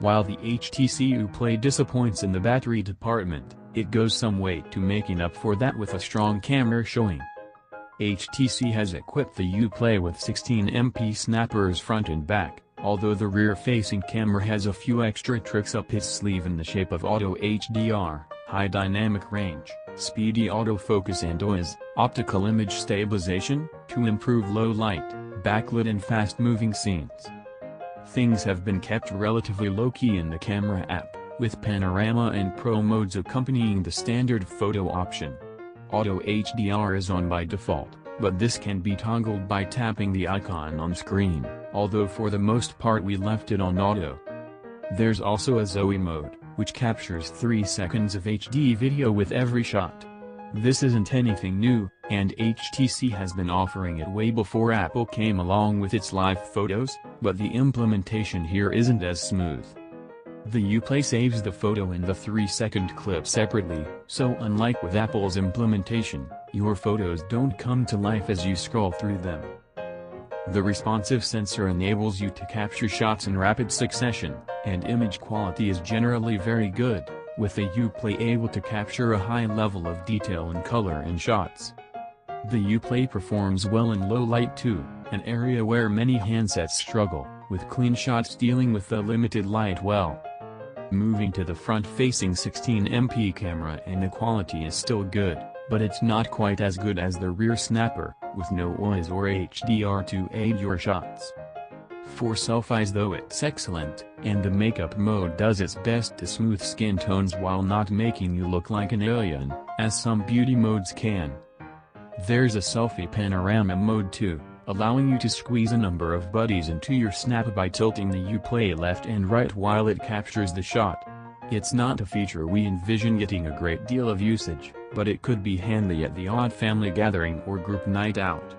While the HTC U Play disappoints in the battery department, it goes some way to making up for that with a strong camera showing. HTC has equipped the U Play with 16MP snappers front and back, although the rear-facing camera has a few extra tricks up its sleeve in the shape of auto HDR, high dynamic range, speedy autofocus and OIS, optical image stabilization, to improve low light, backlit and fast-moving scenes. Things have been kept relatively low-key in the camera app, with Panorama and Pro modes accompanying the standard photo option. Auto HDR is on by default, but this can be toggled by tapping the icon on screen, although for the most part we left it on auto. There's also a Zoe mode, which captures 3 seconds of HD video with every shot. This isn't anything new, and HTC has been offering it way before Apple came along with its live photos, but the implementation here isn't as smooth. The U Play saves the photo and the 3-second clip separately, so unlike with Apple's implementation, your photos don't come to life as you scroll through them. The responsive sensor enables you to capture shots in rapid succession, and image quality is generally very good, with the U Play able to capture a high level of detail in color in shots. The U Play performs well in low light too, an area where many handsets struggle, with clean shots dealing with the limited light well. Moving to the front-facing 16MP camera, and the quality is still good, but it's not quite as good as the rear snapper, with no OIS or HDR to aid your shots. For selfies though it's excellent, and the makeup mode does its best to smooth skin tones while not making you look like an alien, as some beauty modes can. There's a selfie panorama mode too, allowing you to squeeze a number of buddies into your snap by tilting the U Play left and right while it captures the shot. It's not a feature we envision getting a great deal of usage, but it could be handy at the odd family gathering or group night out.